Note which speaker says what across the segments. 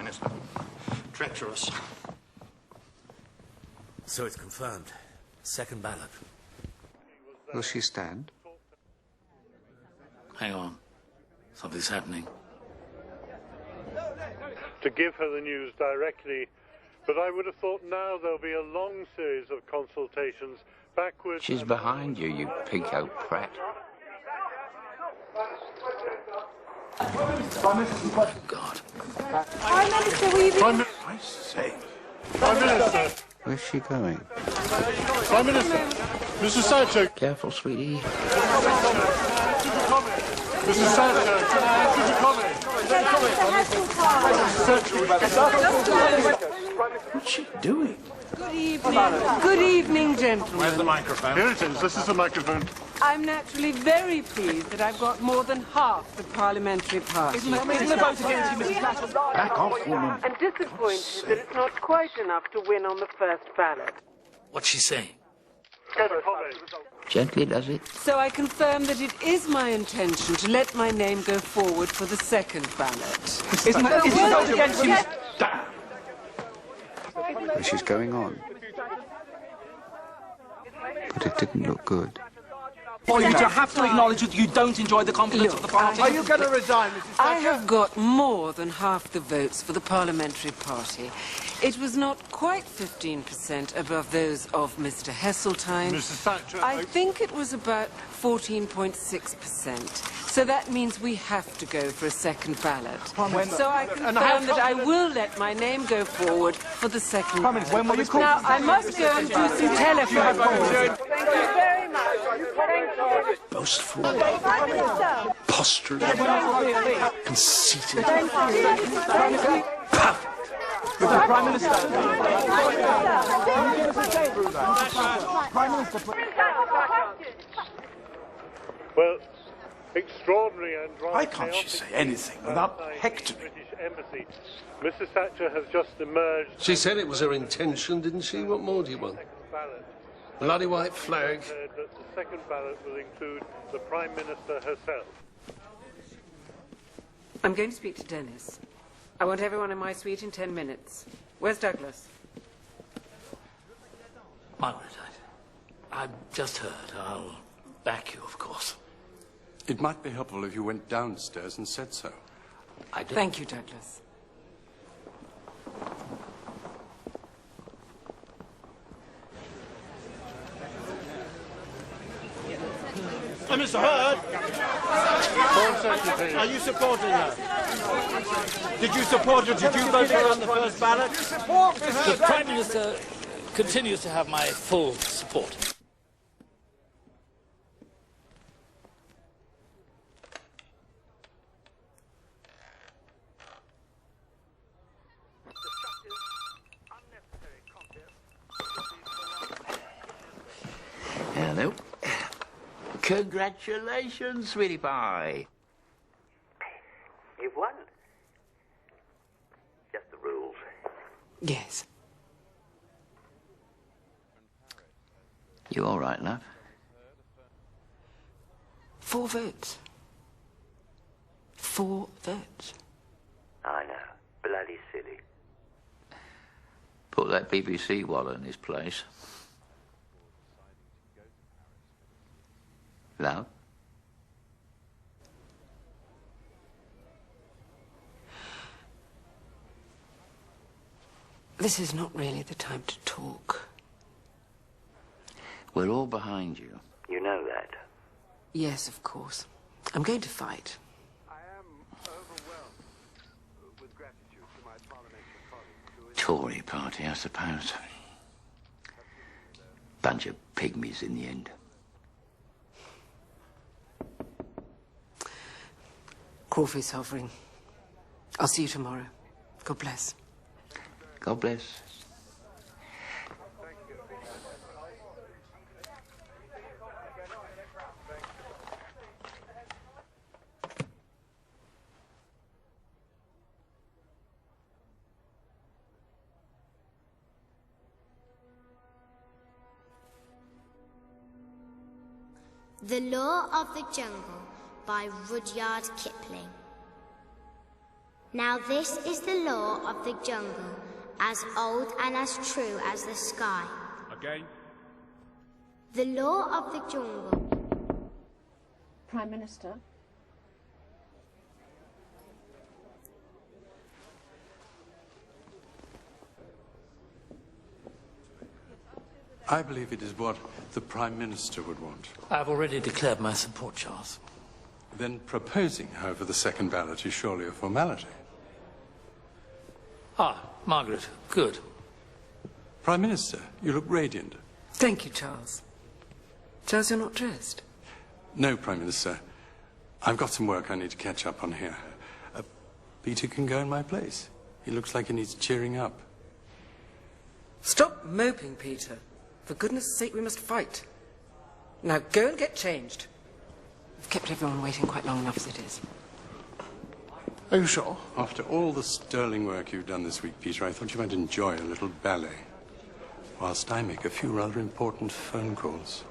Speaker 1: Minister. Treacherous.
Speaker 2: So it's confirmed. Second ballot.
Speaker 3: Will she stand?
Speaker 1: Hang on. Something's happening.
Speaker 4: To give her the news directly, but I would have thought now there'll be a long series of consultations backwards.
Speaker 5: She's behind you, you pig-out prat.
Speaker 1: God.
Speaker 6: Prime Minister, will you be...
Speaker 1: Prime Minister. I say.
Speaker 4: Prime Minister!
Speaker 3: Where's she going?
Speaker 4: Prime Minister! Mrs. Thatcher!
Speaker 5: Careful, sweetie.
Speaker 4: Mrs. Thatcher! Could you comment?
Speaker 1: What's she doing?
Speaker 6: Good evening. Good evening, gentlemen.
Speaker 1: Where's the microphone?
Speaker 4: Here it is. This is the microphone.
Speaker 6: I'm naturally very pleased that I've got more than half the parliamentary party.
Speaker 1: Isn't the vote against you, Mrs. Thatcher?
Speaker 5: Back off, woman.
Speaker 6: I'm disappointed that it's not quite enough to win on the first ballot.
Speaker 1: What's she saying?
Speaker 5: Gently does it.
Speaker 6: So I confirm that it is my intention to let my name go forward for the second ballot.
Speaker 1: Isn't the vote against you?
Speaker 3: Well, she's going on. But it didn't look good.
Speaker 7: For you to have to acknowledge that you don't enjoy the confidence of the party.
Speaker 1: Are you going to resign, Mrs. Thatcher?
Speaker 6: I have got more than half the votes for the parliamentary party. It was not quite 15% above those of Mr. Heseltine.
Speaker 4: Mrs. Thatcher...
Speaker 6: I think it was about 14.6%. So that means we have to go for a second ballot. So I confirm that I will let my name go forward for the second ballot.
Speaker 1: When will you call?
Speaker 6: Now, I must go and do some telephone calls. Thank you very much. Thank you.
Speaker 1: Boastful, posturing, conceited.
Speaker 7: Prime Minister.
Speaker 4: Well, extraordinary and rather
Speaker 1: Why can't she say anything without hectoring?
Speaker 4: British Embassy. Mrs. Thatcher has just emerged.
Speaker 8: She said it was her intention, didn't she? What more do you want?
Speaker 4: Ballot.
Speaker 8: Bloody white flag.
Speaker 4: Said that the second ballot will include the Prime Minister herself.
Speaker 6: I'm going to speak to Dennis. I want everyone in my suite in 10 minutes. Where's Douglas?
Speaker 1: Margaret, I've just heard. I'll back you, of course.
Speaker 9: It might be helpful if you went downstairs and said so.
Speaker 1: I do.
Speaker 6: Thank you, Douglas.
Speaker 10: Mr. Hurd, are you supporting her? Did you support her? Did you vote for her on the first ballot?
Speaker 1: The Prime Minister continues to have my full support.
Speaker 5: Hello. Congratulations, sweetie pie.
Speaker 11: You've won. Just the rules.
Speaker 6: Yes.
Speaker 5: You all right, love?
Speaker 6: 4 votes. 4 votes.
Speaker 11: I know. Bloody silly.
Speaker 5: Put that BBC wallet in his place. Love?
Speaker 6: This is not really the time to talk.
Speaker 5: We're all behind you.
Speaker 11: You know that.
Speaker 6: Yes, of course. I'm going to fight.
Speaker 4: I am overwhelmed with gratitude to my parliamentary colleagues.
Speaker 5: Tory party, I suppose. Bunch of pygmies in the end.
Speaker 6: Crawford's hovering. I'll see you tomorrow. God bless.
Speaker 5: God bless.
Speaker 12: The Law of the Jungle by Rudyard Kipling. Now this is the law of the jungle, as old and as true as the sky.
Speaker 10: Again?
Speaker 12: The law of the jungle.
Speaker 13: Prime Minister?
Speaker 9: I believe it is what the Prime Minister would want.
Speaker 1: I've already declared my support, Charles.
Speaker 9: Then proposing her for the second ballot is surely a formality.
Speaker 1: Ah, Margaret, good.
Speaker 9: Prime Minister, you look radiant.
Speaker 6: Thank you, Charles. Charles, you're not dressed.
Speaker 9: No, Prime Minister. I've got some work I need to catch up on here. Peter can go in my place. He looks like he needs cheering up.
Speaker 6: Stop moping, Peter. For goodness sake, we must fight. Now go and get changed. We've kept everyone waiting quite long enough as it is.
Speaker 9: Are you sure? After all the sterling work you've done this week, Peter, I thought you might enjoy a little ballet, whilst I make a few rather important phone calls.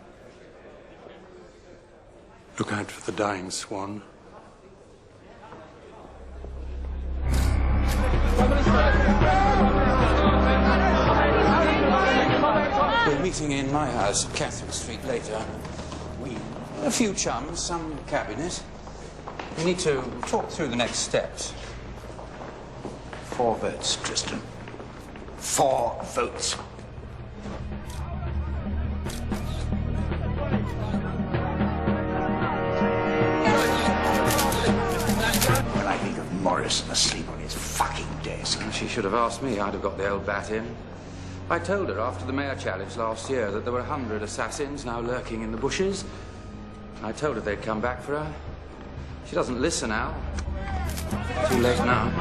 Speaker 9: Look out for the dying swan.
Speaker 14: We're meeting in my house at Catherine Street later. A few chums, some cabinet. We need to talk through the next steps.
Speaker 5: 4 votes, Tristan. 4 votes. When I think of Morrison asleep on his fucking desk.
Speaker 14: She should have asked me. I'd have got the old bat in. I told her after the mayor challenge last year that there were 100 assassins now lurking in the bushes. I told her they'd come back for her. She doesn't listen now. Too late now.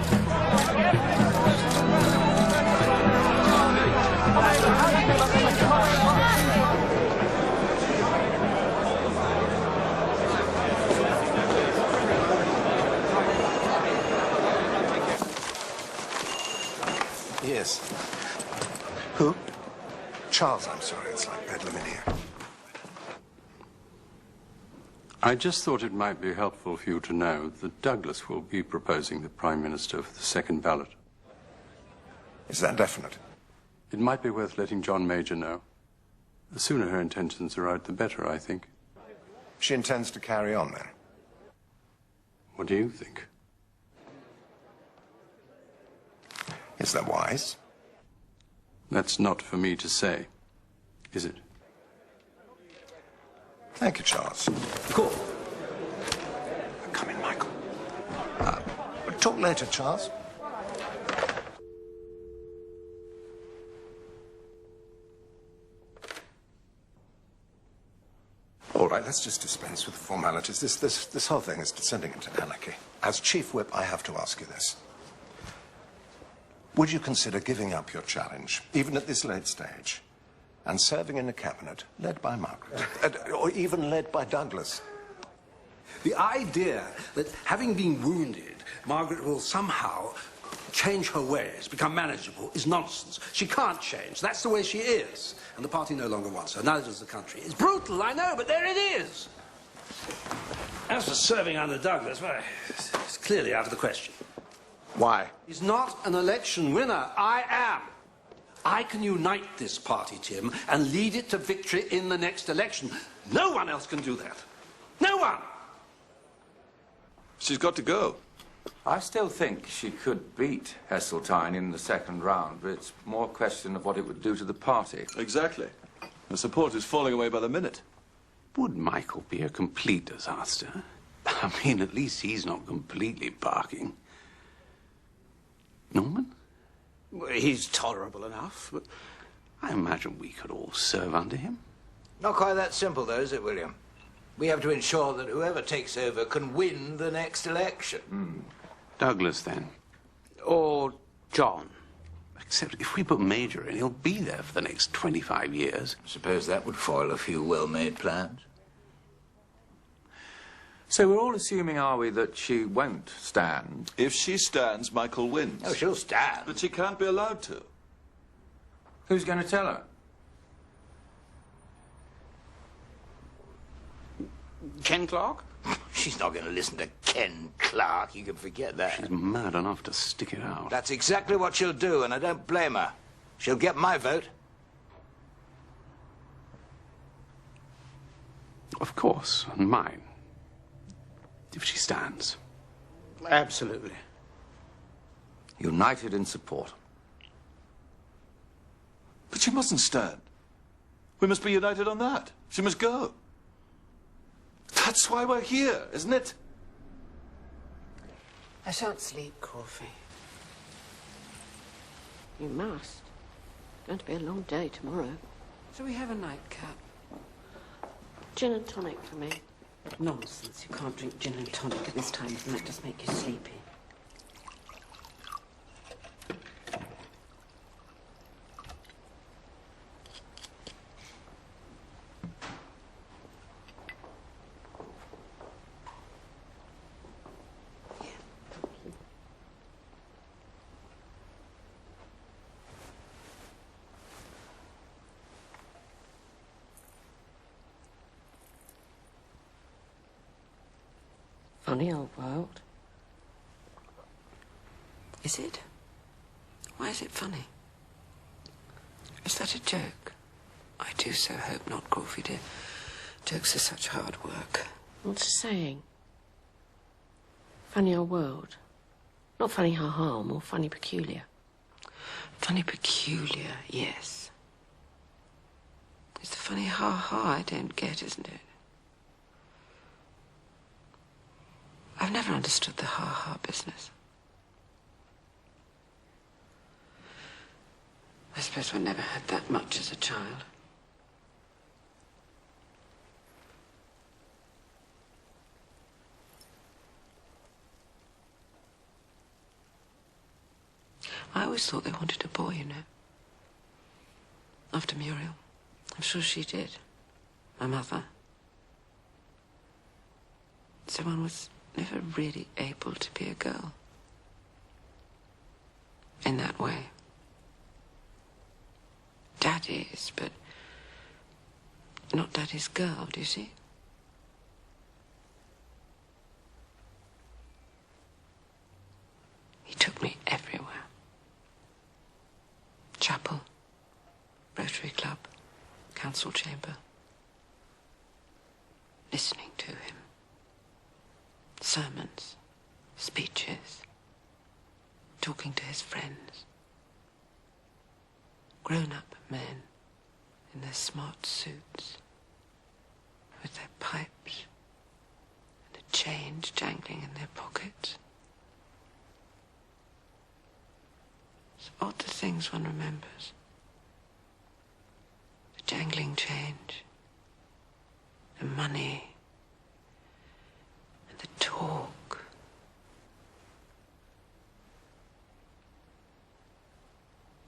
Speaker 15: Yes. Who? Charles, I'm sorry. It's like bedlam in here.
Speaker 9: I just thought it might be helpful for you to know that Douglas will be proposing the Prime Minister for the second ballot.
Speaker 15: Is that definite?
Speaker 9: It might be worth letting John Major know. The sooner her intentions are out, the better, I think.
Speaker 15: She intends to carry on, then?
Speaker 9: What do you think?
Speaker 15: Is that wise?
Speaker 9: That's not for me to say, is it?
Speaker 15: Thank you, Charles.
Speaker 14: Cool.
Speaker 15: Come in, Michael. We'll talk later, Charles. All right, let's just dispense with the formalities. This whole thing is descending into anarchy. As Chief Whip, I have to ask you this. Would you consider giving up your challenge, even at this late stage, and serving in a cabinet led by Margaret, or even led by Douglas?
Speaker 8: The idea that, having been wounded, Margaret will somehow change her ways, become manageable, is nonsense. She can't change. That's the way she is. And the party no longer wants her. Neither does the country. It's brutal, I know, but there it is. As for serving under Douglas, well, it's clearly out of the question.
Speaker 15: Why?
Speaker 8: He's not an election winner. I am. I can unite this party, Tim, and lead it to victory in the next election. No one else can do that. No one!
Speaker 9: She's got to go.
Speaker 14: I still think she could beat Heseltine in the second round, but it's more a question of what it would do to the party.
Speaker 9: Exactly. The support is falling away by the minute.
Speaker 16: Would Michael be a complete disaster? I mean, at least he's not completely barking. Norman?
Speaker 7: Well, he's tolerable enough, but
Speaker 16: I imagine we could all serve under him.
Speaker 5: Not quite that simple, though, is it, William? We have to ensure that whoever takes over can win the next election.
Speaker 16: Douglas, then. Or John. Except if we put Major in, he'll be there for the next 25 years.
Speaker 5: Suppose that would foil a few well-made plans.
Speaker 14: So we're all assuming, are we, that she won't stand?
Speaker 17: If she stands, Michael wins.
Speaker 5: Oh, she'll stand.
Speaker 17: But she can't be allowed to.
Speaker 14: Who's going to tell her?
Speaker 7: Ken Clark?
Speaker 5: She's not going to listen to Ken Clark. You can forget that.
Speaker 16: She's mad enough to stick it out.
Speaker 5: That's exactly what she'll do, and I don't blame her. She'll get my vote.
Speaker 16: Of course, and mine. If she stands.
Speaker 2: Absolutely.
Speaker 14: United in support.
Speaker 17: But she mustn't stand. We must be united on that. She must go. That's why we're here, isn't it?
Speaker 6: I shan't sleep, Corfie.
Speaker 13: You must. It's going to be a long day tomorrow.
Speaker 6: Shall we have a nightcap?
Speaker 13: Gin and tonic for me.
Speaker 6: Nonsense. You can't drink gin and tonic at this time of night. Just make you sleepy.
Speaker 13: Funny old world.
Speaker 6: Is it? Why is it funny? Is that a joke? I do so hope not, Corfie, dear. Jokes are such hard work.
Speaker 13: What's the saying? Funny old world. Not funny ha-ha, more funny peculiar.
Speaker 6: Funny peculiar, yes. It's the funny ha-ha I don't get, isn't it? I've never understood the ha-ha business. I suppose I never had that much as a child. I always thought they wanted a boy, you know. After Muriel. I'm sure she did. My mother. So one was never really able to be a girl. In that way. Daddy is, but not Daddy's girl, do you see? He took me everywhere. Chapel, Rotary Club, Council Chamber. Listening to him. Sermons, speeches, talking to his friends. Grown-up men in their smart suits, with their pipes and a change jangling in their pockets. It's odd the things one remembers. The jangling change, the money, and the talk.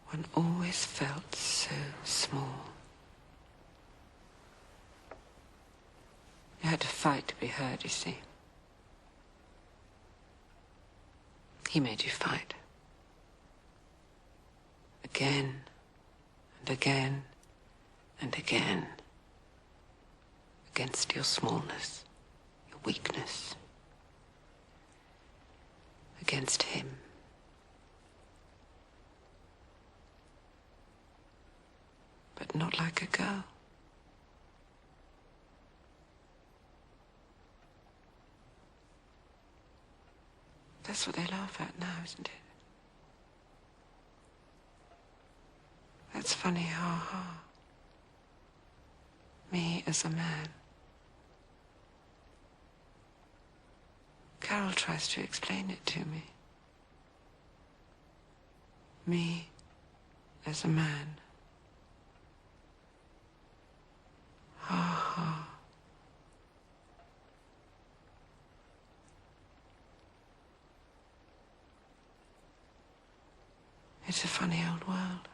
Speaker 6: One always felt so small. You had to fight to be heard, you see. He made you fight. Again, and again, and again. Against your smallness, your weakness. Against him. But not like a girl. That's what they laugh at now, isn't it? That's funny, ha-ha. Me as a man. Carol tries to explain it to me. Me as a man. Ha-ha. It's a funny old world.